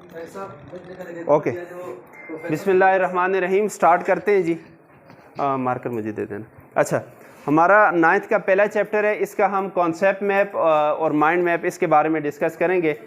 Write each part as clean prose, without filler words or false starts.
Okay, बिस्मिल्लाहिर्रहमानिर्रहीम। Start करते हैं जी। मार्कर मुझे दे देना। अच्छा, हमारा 9th का पहला चैप्टर है, इसका हम कॉन्सेप्ट मैप और माइंड मैप इसके बारे में डिस्कस करेंगे।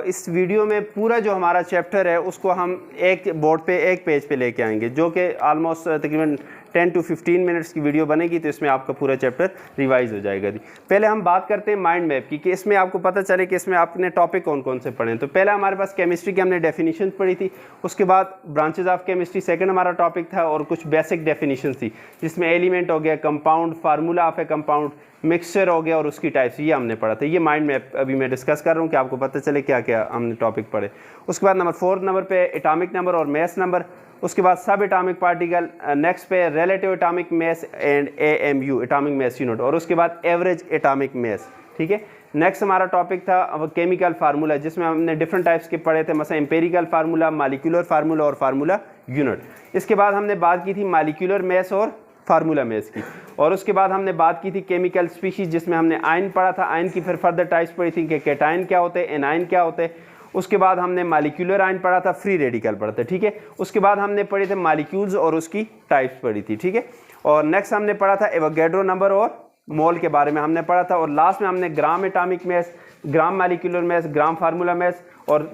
इस वीडियो में पूरा जो हमारा चैप्टर है उसको हम एक बोर्ड पे, एक पेज पे लेके आएंगे, जो कि आलमोस्ट तकरीबन 10 to 15 मिनट्स की वीडियो बनेगी, तो इसमें आपका पूरा चैप्टर रिवाइज हो जाएगा जी। पहले हम बात करते हैं माइंड मैप की, कि इसमें आपको पता चले कि इसमें आपने टॉपिक कौन कौन से पढ़े हैं। तो पहला हमारे पास केमिस्ट्री की हमने डेफिनेशन पढ़ी थी, उसके बाद ब्रांचेज ऑफ केमिस्ट्री सेकंड हमारा टॉपिक था, और कुछ बेसिक डेफिनेशन थी जिसमें एलिमेंट हो गया, compound, formula of A compound, mixture हो गया और उसकी टाइप्स, ये हमने पढ़ा था। ये माइंड मैप अभी मैं डिस्कस कर रहा हूँ कि आपको पता चले क्या क्या हमने टॉपिक पढ़े। उसके बाद नंबर 4 नंबर पे एटॉमिक नंबर और मास नंबर, उसके बाद सब एटॉमिक पार्टिकल, नेक्स्ट पे relative atomic mass and AMU atomic mass unit, और उसके बाद एवरेज एटॉमिक मास। ठीक है, नेक्स्ट हमारा टॉपिक था केमिकल फार्मूला, जिसमें हमने डिफरेंट टाइप्स के पढ़े थे, मतलब एम्पेरिकल फार्मूला, मॉलिक्यूलर फार्मूला और फार्मूला यूनिट। इसके बाद हमने बात की थी मॉलिक्यूलर मास और फार्मूला मास की, और उसके बाद हमने बात की थी केमिकल स्पीशीज, जिसमें हमने आयन पढ़ा था। आयन की फिर फर्दर टाइप्स पढ़ी थी कि कैटायन क्या होते हैं, एनायन क्या होते हैं। उसके बाद हमने मॉलिक्यूलर आयन पढ़ा था, फ्री रेडिकल पढ़ा था। ठीक है, उसके बाद हमने पढ़े थे मॉलिक्यूल्स और उसकी टाइप्स पढ़ी थी। ठीक है, और नेक्स्ट हमने पढ़ा था एवोगैड्रो नंबर और मोल के बारे में हमने पढ़ा था, और लास्ट में हमने gram atomic mass, gram molecular mass, gram formula mass, और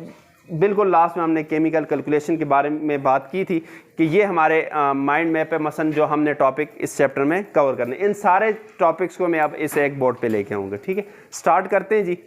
बिल्कुल लास्ट में हमने केमिकल कैलकुलेशन के बारे में बात की थी कि ये हमारे माइंड मैप है, मसलन जो हमने टॉपिक इस चैप्टर में कवर करने। इन सारे टॉपिक्स को मैं अब इस एक बोर्ड पे लेके आऊँगा। ठीक है, स्टार्ट करते हैं जी।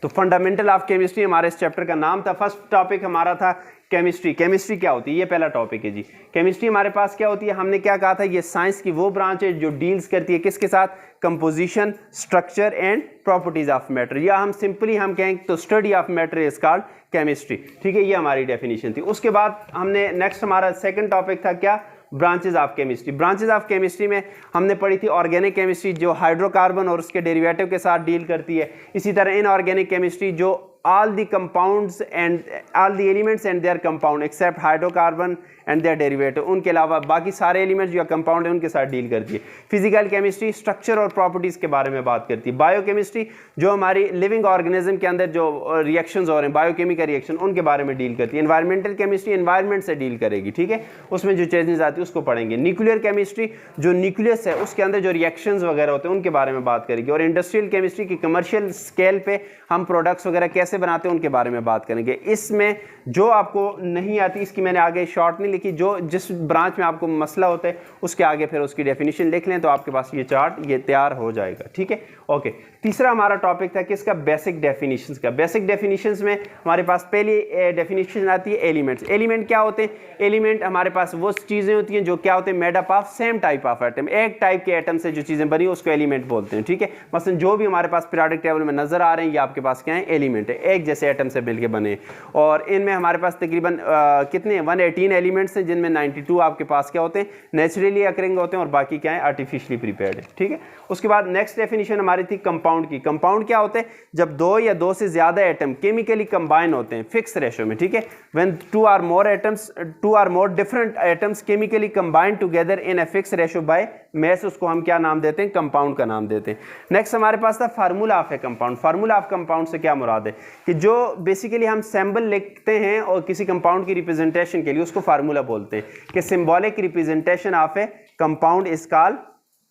तो फंडामेंटल ऑफ केमिस्ट्री हमारे इस चैप्टर का नाम था। फर्स्ट टॉपिक हमारा था केमिस्ट्री। केमिस्ट्री क्या होती है, ये पहला टॉपिक है जी। केमिस्ट्री हमारे पास क्या होती है, हमने क्या कहा था, ये साइंस की वो ब्रांच है जो डील्स करती है किसके साथ, composition, structure and properties of matter, या हम सिंपली हम कहें तो study of matter is called chemistry. ठीक है, ये हमारी डेफिनेशन थी। उसके बाद हमने नेक्स्ट हमारा सेकंड टॉपिक था क्या, branches of chemistry. Branches of chemistry में हमने पढ़ी थी ऑर्गेनिक केमिस्ट्री, जो हाइड्रोकार्बन और उसके डेरिवेटिव के साथ डील करती है। इसी तरह इनऑर्गेनिक केमिस्ट्री, जो all the compounds and all the elements and their compound except hydrocarbon and their derivative, उनके अलावा बाकी सारे एलिमेंट्स जो कंपाउंड है उनके साथ डील करती है। फिजिकल केमिस्ट्री स्ट्रक्चर और प्रॉपर्टीज़ के बारे में बात करती है। बायोकेमिस्ट्री जो हमारी लिविंग ऑर्गेनिज्म के अंदर जो रिएक्शंस हो रहे हैं, बायोकेमिकल रिएक्शन, उनके बारे में डील करती है। एनवायरमेंटल केमिस्ट्री एनवायरमेंट से डील करेगी। ठीक है, उसमें जो चेंजेस आती है उसको पढ़ेंगे। न्यूक्लियर केमिस्ट्री जो न्यूक्लियस है उसके अंदर जो रिएक्शंस वगैरह होते हैं उनके बारे में बात करेगी। और इंडस्ट्रियल केमिस्ट्री की कमर्शियल स्केल पे हम प्रोडक्ट्स वगैरह कैसे बनाते हैं उनके बारे में बात करेंगे। इसमें जो आपको नहीं आती, इसकी मैंने आगे शॉर्ट नहीं लिखी, जो जिस ब्रांच में आपको मसला होता है उसके आगे फिर उसकी डेफिनेशन लिख लें तो आपके पास ये चार्ट ये तैयार हो जाएगा। ठीक है, ओके। तीसरा हमारा टॉपिक था किसका, बेसिक डेफिनेशंस का। बेसिक डेफिनेशंस में हमारे पास पहली डेफिनेशन आती है एलिमेंट्स। एलिमेंट क्या होते हैं, एलिमेंट हमारे पास वो चीज़ें होती हैं जो क्या होते हैं, made up of same type of atom. एक टाइप के एटम से जो चीज़ें बनी उसको एलिमेंट बोलते हैं। ठीक है, मसलन जो भी हमारे पास पीरियोडिक टेबल में नजर आ रहे हैं ये आपके पास क्या है, एलिमेंट है, एक जैसे एटम से मिलके बने। और इनमें हमारे पास तकरीबन कितने 118 एलिमेंट्स हैं, जिनमें 92 आपके पास क्या होते हैं, नेचुरली अकरिंग होते हैं, और बाकी क्या है, आर्टिफिशियली प्रिपेयर्ड है। ठीक है, उसके बाद नेक्स्ट डेफिनेशन हमारी थी कंपाउंड की। कंपाउंड क्या होते हैं, जब दो या दो से ज्यादा एटम केमिकली कंबाइन होते हैं फिक्स रेशो में। ठीक है, when two or more different atoms chemically combine together in a fixed ratio by mass, उसको हम क्या नाम देते हैं, कंपाउंड का नाम देते हैं। नेक्स्ट हमारे पास था formula of A compound. Formula of compound से क्या मुराद है, कि जो बेसिकली हम सिंबल लिखते हैं और किसी कंपाउंड की रिप्रेजेंटेशन के लिए उसको फार्मूला बोलते हैं, कि symbolic representation of A compound is called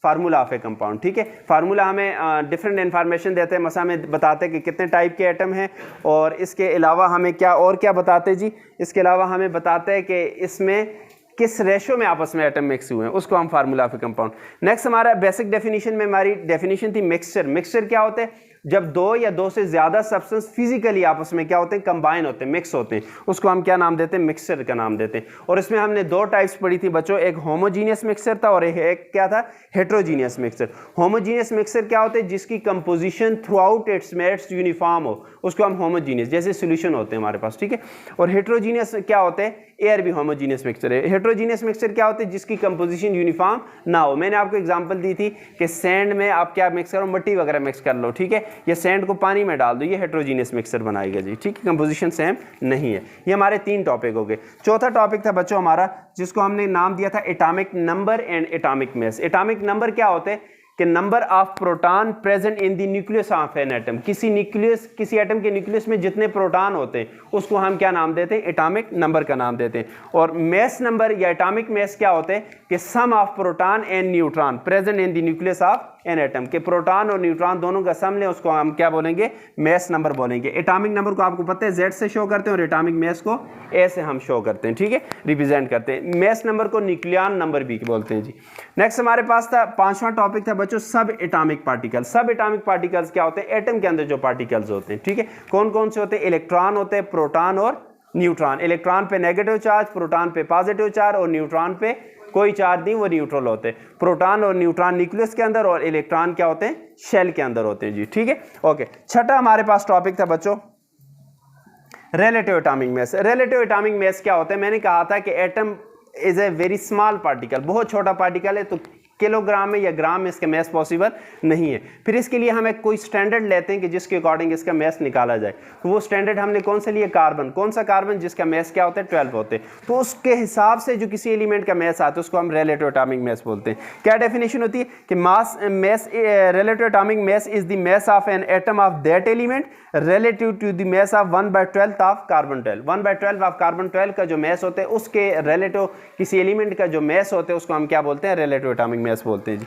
formula of A compound. ठीक है, फार्मूला हमें डिफरेंट इन्फॉर्मेशन देते हैं, मसा हमें बताते हैं कि कितने टाइप के एटम हैं, और इसके अलावा हमें क्या और क्या बताते हैं जी, इसके अलावा हमें बताते हैं कि इसमें किस रेशो में आपस में एटम मिक्स हुए हैं, उसको हम formula of A compound. Next हमारा बेसिक डेफिनेशन में हमारी डेफिनेशन थी मिक्सचर। मिक्सचर क्या होते हैं, जब दो या दो से ज्यादा सब्सटेंस फिजिकली आपस में क्या होते हैं, कंबाइन होते हैं, मिक्स होते हैं, उसको हम क्या नाम देते हैं, मिक्सचर का नाम देते हैं। और इसमें हमने दो टाइप्स पढ़ी थी बच्चों, एक होमोजीनियस मिक्सचर था और एक क्या था, हेट्रोजीनियस मिक्सचर। होमोजीनियस मिक्सचर क्या होते हैं, जिसकी composition through out it's merits uniform हो, उसको हम होमोजीनियस, जैसे सोल्यूशन होते हैं हमारे पास। ठीक है, और हेट्रोजीनियस क्या होते हैं, एयर भी होमोजीनियस मिक्सचर है। हेट्रोजीनियस मिक्सचर क्या होते हैं, जिसकी कंपोजिशन यूनिफॉर्म ना हो। मैंने आपको एग्जांपल दी थी कि सैंड में आप क्या मिक्स करो, मिट्टी वगैरह मिक्स कर लो। ठीक है, ये सैंड को पानी में डाल दो, ये हेट्रोजीनियस मिक्सचर बनाएगा जी। ठीक है, कंपोजिशन सेम नहीं है। ये हमारे 3 टॉपिक हो गए। चौथा टॉपिक था बच्चों हमारा, जिसको हमने नाम दिया था atomic number and atomic mass. Atomic number क्या होते हैं, कि number of proton present in the nucleus of an atom, किसी एटम के न्यूक्लियस में जितने प्रोटॉन होते हैं उसको हम क्या नाम देते हैं, एटॉमिक नंबर का नाम देते हैं। और मास नंबर या एटॉमिक मास क्या होते हैं कि sum of proton and neutron present in the nucleus of an atom, के प्रोटॉन और न्यूट्रॉन दोनों का सम लें, उसको हम क्या बोलेंगे, मास नंबर बोलेंगे। एटॉमिक नंबर को आपको पता है Z से शो करते हैं और एटॉमिक मास को A से हम शो करते हैं, ठीक है, रिप्रेजेंट करते हैं। मास नंबर को न्यूक्लियन नंबर भी बोलते हैं जी। नेक्स्ट हमारे पास था 5वां टॉपिक था बच्चों सब एटॉमिक पार्टिकल। सब एटॉमिक पार्टिकल्स क्या होते हैं, एटम के अंदर जो पार्टिकल्स होते हैं, ठीक है, कौन कौन से होते हैं, इलेक्ट्रॉन होते हैं, प्रोटॉन और न्यूट्रॉन। इलेक्ट्रॉन पे नेगेटिव चार्ज, प्रोटॉन पे पॉजिटिव चार्ज और न्यूट्रॉन पे कोई चार्ज नहीं, वो न्यूट्रल होते हैं। प्रोटॉन और न्यूट्रॉन न्यूक्लियस के अंदर और इलेक्ट्रॉन क्या होते हैं, शेल के अंदर होते हैं जी, ठीक है, ओके। छठा हमारे पास टॉपिक था बच्चों रिलेटिव एटॉमिक मास। रिलेटिव एटॉमिक मास क्या होता है, मैंने कहा था कि atom is a very small particle, बहुत छोटा पार्टिकल है, तो किलोग्राम में या ग्राम में इसका मास पॉसिबल नहीं है। फिर इसके लिए हम एक कोई स्टैंडर्ड लेते हैं कि जिसके अकॉर्डिंग इसका मास निकाला जाए। तो वो स्टैंडर्ड हमने कौन सा लिया, कार्बन। कौन सा कार्बन, जिसका मास क्या होता है 12 होते हैं। तो उसके हिसाब से जो किसी एलिमेंट का मास आता है उसको हम रिलेटिव एटॉमिक मास बोलते हैं। क्या डेफिनेशन होती है कि mass relative atomic mass is the mass of an atom of that element relative to the mass of 1/12 of carbon 12। 1/12 of carbon 12 का जो मास होता है उसके रिलेटिव किसी एलिमेंट का जो मास होता है उसको हम क्या बोलते हैं, रिलेटिव एटॉमिक मास बोलते हैं जी।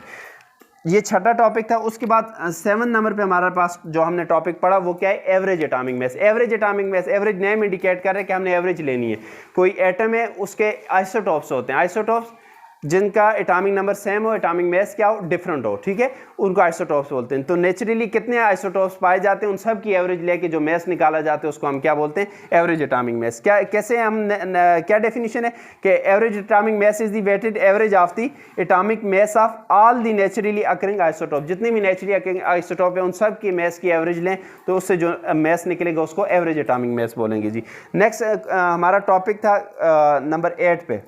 ये छठा टॉपिक था। उसके बाद 7 नंबर पे हमारे पास जो हमने टॉपिक पढ़ा वो क्या है, एवरेज एटॉमिक मास। एवरेज एटॉमिक मास, एवरेज नेम इंडिकेट कर रहे हैं कि हमने एवरेज लेनी है। कोई एटम है उसके आइसोटॉप्स होते हैं, आइसोटॉप्स जिनका एटॉमिक नंबर सेम हो, एटॉमिक मास क्या हो, डिफरेंट हो, ठीक है, उनको आइसोटॉप्स बोलते हैं। तो नेचुरली कितने आइसोटॉप्स पाए जाते हैं उन सब की एवरेज लेके जो मास निकाला जाता है उसको हम क्या बोलते हैं, एवरेज एटॉमिक मास। क्या कैसे हम क्या डेफिनेशन है कि average atomic mass is the weighted average of the atomic mass of all the naturally occurring isotope. जितने भी नेचुरली अकरिंग आइसोटॉप है उन सब की मास की एवरेज लें तो उससे जो मास निकलेगा उसको एवरेज एटॉमिक मास बोलेंगे जी। नेक्स्ट हमारा टॉपिक था नंबर 8 पे,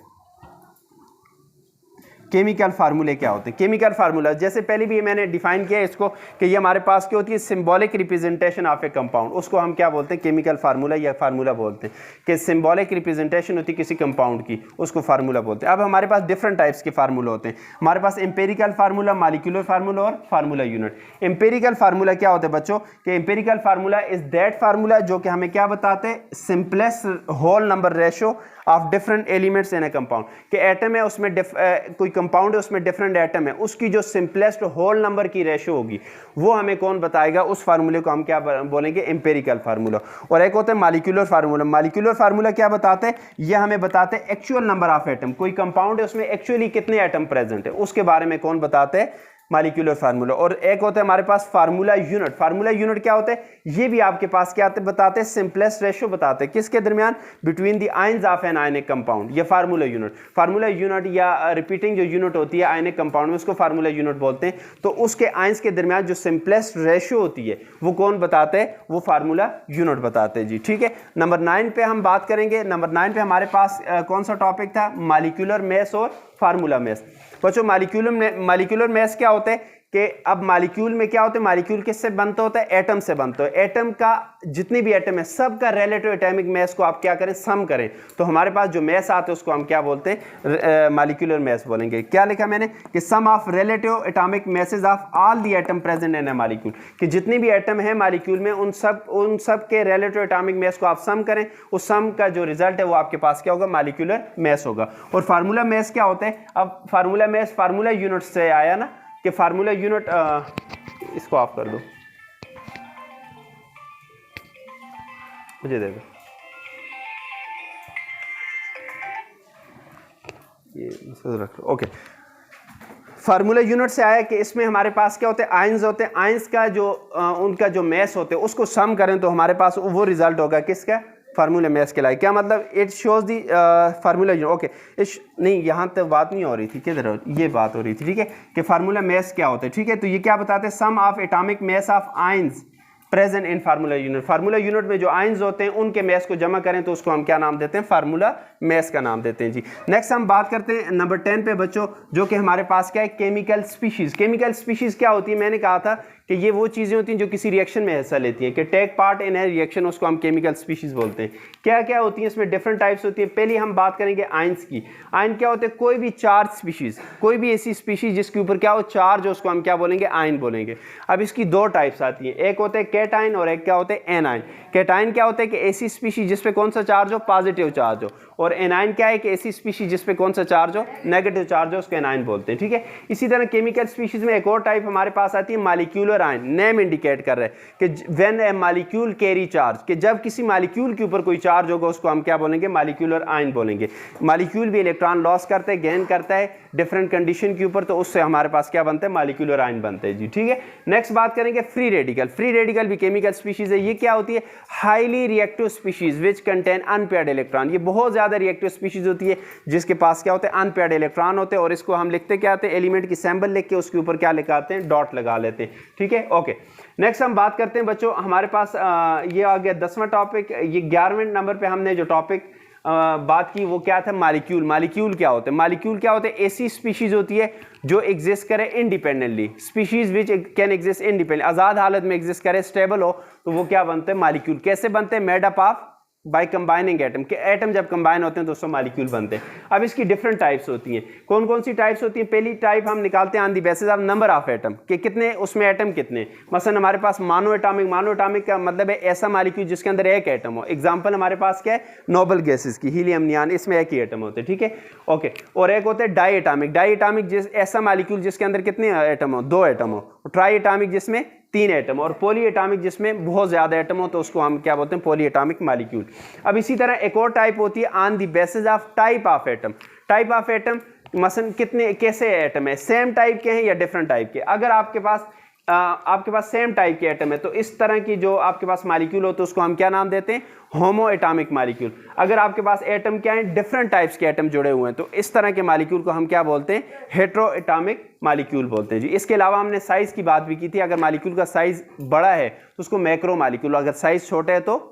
केमिकल फार्मूले क्या होते हैं। केमिकल फार्मूला जैसे पहले भी मैंने डिफाइन किया इसको कि ये हमारे पास क्या होती है, symbolic representation of A compound, उसको हम क्या बोलते हैं, केमिकल फार्मूला या फार्मूला बोलते हैं। कि सिंबॉलिक रिप्रेजेंटेशन होती है किसी कंपाउंड की, उसको फार्मूला बोलते हैं। अब हमारे पास डिफरेंट टाइप्स के फार्मूला होते हैं। हमारे पास एम्पेरिकल फार्मूला, मॉलिक्यूलर फार्मूला और फार्मूला यूनिट। एम्पेरिकल फार्मूला क्या होता है बच्चों, कि empirical formula is that formula जो कि हमें क्या बताते हैं, simplest whole number ratio of different elements in a compound. कि एटम है उसमें कोई कंपाउंड है उसमें डिफरेंट एटम है, उसकी जो सिंपलेस्ट होल नंबर की रेशो होगी वो हमें कौन बताएगा, उस फार्मूले को हम क्या बोलेंगे, एम्पेरिकल फार्मूला। और एक होता है मॉलिक्यूलर फार्मूला। मॉलिक्यूलर फार्मूला क्या बताते हैं, ये हमें बताते हैं एक्चुअल नंबर ऑफ एटम। कोई कंपाउंड है उसमें एक्चुअली कितने एटम प्रेजेंट है उसके बारे में कौन बताते हैं, मॉलिक्यूलर फार्मूला। और एक होता है हमारे पास फार्मूला यूनिट। फार्मूला यूनिट क्या होता है, ये भी आपके पास क्या बताते हैं, सिंपलेस्ट रेशियो बताते हैं किसके दरमियान, between the ions of an ionic compound. ये फार्मूला यूनिट। फार्मूला यूनिट या रिपीटिंग जो यूनिट होती है आयनिक कंपाउंड में उसको फार्मूला यूनिट बोलते हैं। तो उसके आयंस के दरमियान जो सिंपलेस्ट रेशियो होती है वो कौन बताते हैं, वो फार्मूला यूनिट बताते हैं जी, ठीक है। नंबर 9 पे हम बात करेंगे। नंबर 9 पे हमारे पास कौन सा टॉपिक था, मॉलिक्यूलर मास और फार्मूला मास। बच्चों मॉलिक्यूलर मास क्या होता है कि अब मॉलिक्यूल में क्या होता है, मॉलिक्यूल किससे बनता होता है, एटम से बनता है। एटम का जितने भी एटम है सब का रिलेटिव एटॉमिक मास को आप क्या करें, सम करें, तो हमारे पास जो मास आता है उसको हम क्या बोलते हैं, मॉलिक्यूलर मास बोलेंगे। क्या लिखा मैंने कि sum of relative atomic masses of all the atom present in a molecule. कि जितनी भी एटम है मॉलिक्यूल में उन सब के रिलेटिव एटॉमिक मास को आप सम करें, उस सम का जो रिजल्ट है वो आपके पास क्या होगा, मॉलिक्यूलर मास होगा। और फार्मूला मास क्या होता है, अब फार्मूला मास फार्मूला यूनिट से आया ना, कि फार्मूला यूनिट इसको ऑफ कर दो, मुझे दे दो ये रख लो, ओके। फार्मूला यूनिट से आया कि इसमें हमारे पास क्या होते हैं, आयंस होते हैं। आयंस का जो उनका जो मास होते हैं उसको सम करें तो हमारे पास वो रिजल्ट होगा किसका, फार्मूला मास के लिए। क्या मतलब, it shows the formula unit, okay. नहीं यहाँ तक बात नहीं हो रही थी, किधर ये बात हो रही थी, ठीक है, कि फार्मूला मास क्या होता है, ठीक है। तो ये क्या बताते हैं, sum of atomic mass of ions present in formula unit. Formula unit में जो आयंस होते हैं उनके मास को जमा करें तो उसको हम क्या नाम देते हैं, फार्मूला मास का नाम देते हैं जी। नेक्स्ट हम बात करते हैं नंबर 10 पे बच्चों, जो कि हमारे पास क्या है, केमिकल स्पीशीज। केमिकल स्पीशीज क्या होती है, मैंने कहा था कि ये वो चीज़ें होती हैं जो किसी रिएक्शन में हिस्सा लेती हैं, कि take part in a reaction, उसको हम केमिकल स्पीशीज़ बोलते हैं। क्या क्या होती हैं इसमें? डिफरेंट टाइप्स होती हैं। पहली हम बात करेंगे आयंस की। आयन क्या होते हैं? कोई भी चार्ज स्पीशीज़, कोई भी ऐसी स्पीशीज़ जिसके ऊपर क्या हो चार्ज हो, उसको हम क्या बोलेंगे? आयन बोलेंगे। अब इसकी दो टाइप्स आती हैं, एक होते हैं कैटायन और एक क्या होते हैं? एनायन। कैटायन क्या होता है कि ऐसी स्पीशीज जिस पे कौन सा चार्ज हो? पॉजिटिव चार्ज हो। और एनायन क्या है कि ऐसी स्पीशीज जिस पे कौन सा चार्ज हो? नेगेटिव चार्ज हो, उसको एनायन बोलते हैं। ठीक है। इसी तरह केमिकल स्पीशीज में एक और टाइप हमारे पास आती है मॉलिक्यूलर आयन। नेम इंडिकेट कर रहे हैं कि when A molecule carry charge, कि जब किसी मॉलिक्यूल के ऊपर कोई चार्ज होगा उसको हम क्या बोलेंगे? मॉलिक्यूलर आयन बोलेंगे। मॉलिक्यूल भी इलेक्ट्रॉन लॉस करते हैं, गेन करता है डिफरेंट कंडीशन के ऊपर, तो उससे हमारे पास क्या बनते हैं? मॉलिक्यूलर आयन बनते हैं जी। ठीक है। नेक्स्ट बात करेंगे फ्री रेडिकल। फ्री रेडिकल भी केमिकल स्पीशीज है। ये क्या होती है? Highly reactive species which contain unpaired electron. ये बहुत ज्यादा रिएक्टिव स्पीशीज होती है जिसके पास क्या होते हैं? अनपेयर्ड इलेक्ट्रॉन होते हैं। और इसको हम लिखते क्या आते हैं? एलिमेंट की सैंबल लिख के उसके ऊपर क्या लिखाते हैं? डॉट लगा लेते हैं। ठीक है। ओके, नेक्स्ट हम बात करते हैं बच्चों, हमारे पास ये आ गया 10वां टॉपिक। ये 11वें नंबर पे हमने जो टॉपिक बात की वो क्या था? मॉलिक्यूल। मॉलिक्यूल क्या होते हैं? मॉलिक्यूल क्या होते हैं? ऐसी स्पीशीज होती है जो एग्जिस्ट करे independently. Species which can exist independent, आजाद हालत में एग्जिस्ट करे, स्टेबल हो, तो वो क्या बनते हैं? मॉलिक्यूल। कैसे बनते हैं? Made up of by combining atom, के एटम जब कंबाइन होते हैं तो उससे मॉलिक्यूल बनते हैं। अब इसकी डिफरेंट टाइप्स होती हैं। कौन कौन सी टाइप्स होती हैं? पहली टाइप हम निकालते हैं on the basis of number of atom, कि कितने उसमें एटम कितने। मसलन हमारे पास मोनो एटॉमिक। मोनो एटॉमिक का मतलब है ऐसा मॉलिक्यूल जिसके अंदर एक एटम हो। एग्जांपल हमारे पास क्या है? नोबल गैसेस की, हीलियम, नियॉन, इसमें एक ही एटम होते हैं। ठीक है। ओके। और एक होते हैं डाई एटॉमिक। डाई एटॉमिक ऐसा मॉलिक्यूल जिसके अंदर कितने एटम हो? 2 एटम हो। ट्राई एटॉमिक जिसमें 3 एटम, और पॉली एटॉमिक जिसमें बहुत ज्यादा एटम हो, तो उसको हम क्या बोलते हैं? Poly atomic molecule. अब इसी तरह एक और टाइप होती है on the basis of type of atom. Type of atom मसलन कितने कैसे एटम है? सेम टाइप के हैं या डिफरेंट टाइप के? अगर आपके पास सेम टाइप के एटम है तो इस तरह की जो आपके पास मॉलिक्यूल हो तो उसको हम क्या नाम देते हैं? होमो एटॉमिक मॉलिक्यूल। अगर आपके पास एटम क्या है? डिफरेंट टाइप्स के एटम जुड़े हुए हैं, तो इस तरह के मॉलिक्यूल को हम क्या बोलते हैं? हेट्रो एटॉमिक मॉलिक्यूल बोलते हैं जी। इसके अलावा हमने साइज की बात भी की थी। अगर मॉलिक्यूल का साइज बड़ा है तो उसको मैक्रो मॉलिक्यूल, अगर साइज छोटा है तो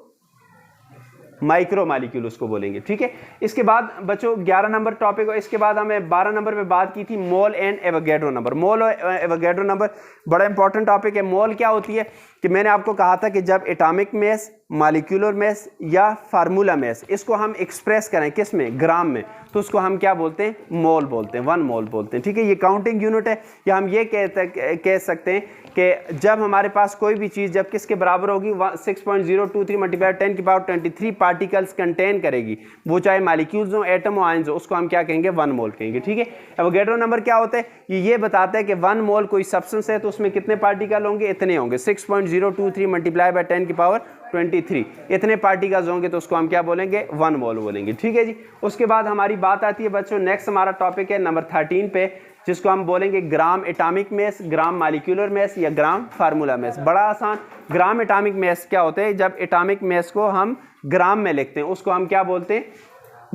माइक्रो मॉलिक्यूल उसको बोलेंगे। ठीक है। इसके बाद बच्चों 11 नंबर टॉपिक, और इसके बाद हमें 12 नंबर पे बात की थी मोल एंड एवोगैड्रो नंबर। मोल और एवोगैड्रो नंबर बड़ा इंपॉर्टेंट टॉपिक है। मोल क्या होती है कि मैंने आपको कहा था कि जब एटॉमिक मास, मॉलिक्यूलर मास या फार्मूला मास, इसको हम एक्सप्रेस करें किस में? ग्राम में, तो उसको हम क्या बोलते हैं? मोल बोलते हैं, 1 मोल बोलते हैं। ठीक है। ये काउंटिंग यूनिट है, या हम ये कह सकते हैं कि जब हमारे पास कोई भी चीज़ जब किसके बराबर होगी? 6.023 मल्टीप्लाई 10 की पावर 23 पार्टिकल्स कंटेन करेगी, वो चाहे मॉलिक्यूल्स हो, एटम हो, आयंस हो, उसको हम क्या कहेंगे? 1 मोल कहेंगे। ठीक है। एवोगैड्रो नंबर क्या होता है? ये बताता है कि 1 मोल कोई सब्सटेंस है तो उसमें कितने पार्टिकल होंगे? इतने होंगे। 6.023 मल्टीप्लाई बाय 10 की पावर 23, इतने पार्टिकल्स होंगे तो उसको हम क्या बोलेंगे? 1 मोल बोलेंगे। ठीक है जी। उसके बाद हमारी बात आती है बच्चों, नेक्स्ट हमारा टॉपिक है नंबर 13 पे, जिसको हम बोलेंगे ग्राम एटॉमिक मास, ग्राम मॉलिक्यूलर मास या ग्राम फार्मूला मास। बड़ा आसान। ग्राम एटॉमिक मास क्या होते हैं? जब एटॉमिक मास को हम ग्राम में लिखते हैं उसको हम क्या बोलते हैं?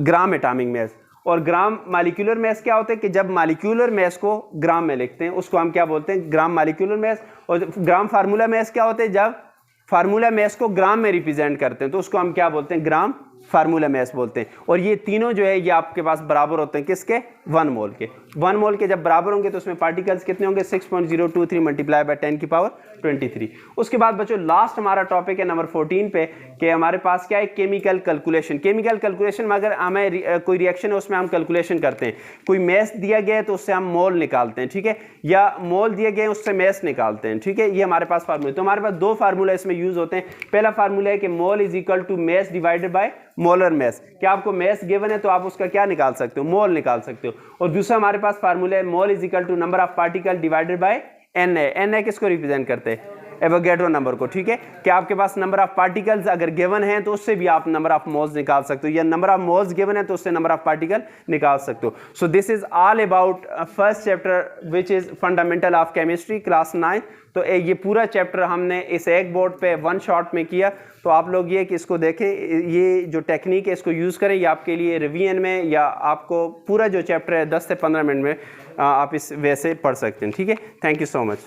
ग्राम एटॉमिक मास। और ग्राम मॉलिक्यूलर मास क्या होते हैं? कि जब मॉलिक्यूलर मास को ग्राम में लिखते हैं उसको हम क्या बोलते हैं? ग्राम मॉलिक्यूलर मास। और ग्राम फार्मूला मास क्या होते हैं? जब फार्मूला मास को ग्राम में रिप्रेजेंट करते हैं तो उसको हम क्या बोलते हैं? ग्राम फार्मूला मास बोलते हैं। और ये तीनों जो है ये आपके पास बराबर होते हैं किसके? 1 मोल के। 1 मोल के जब बराबर होंगे तो उसमें पार्टिकल्स कितने होंगे? 6.023 मल्टीप्लाई बाय 10 की पावर 23। उसके बाद बच्चों लास्ट हमारा टॉपिक है नंबर 14 पे, कि हमारे पास क्या है? Chemical calculation. केमिकल कैलकुलेशन में अगर हमें कोई रिएक्शन है उसमें हम कैलकुलेशन करते हैं। कोई मैस दिया गया है तो उससे हम मोल निकालते हैं। ठीक है। या मोल दिए गए उससे मैस निकालते हैं। ठीक है। ये हमारे पास फार्मूला। तो हमारे पास 2 फार्मूला इसमें यूज होते हैं। पहला फार्मूला है कि mole is equal to mass divided by molar mass. क्या आपको मास गिवन है तो आप उसका क्या निकाल सकते हो? मोल निकाल सकते हो। और दूसरा हमारे पास फार्मूला है mole is equal to number of particle divided by Na। Na किसको रिप्रेजेंट करते हैं? एवोगैड्रो नंबर को। ठीक है। क्या आपके पास नंबर ऑफ पार्टिकल्स अगर गिवन है तो उससे भी आप नंबर ऑफ मोल्स निकाल सकते हो, या नंबर ऑफ मोल्स गिवन है तो उससे नंबर ऑफ पार्टिकल निकाल सकते हो। So this is all about first chapter which is fundamental of chemistry class 9। तो ये पूरा चैप्टर हमने इस एक बोर्ड पे 1 शॉट में किया। तो आप लोग ये कि इसको देखें, ये जो टेक्निक है इसको यूज़ करें, ये आपके लिए रिवीजन में या आपको पूरा जो चैप्टर है 10 से 15 मिनट में आप इस वे से पढ़ सकते हैं। ठीक है। Thank you so much.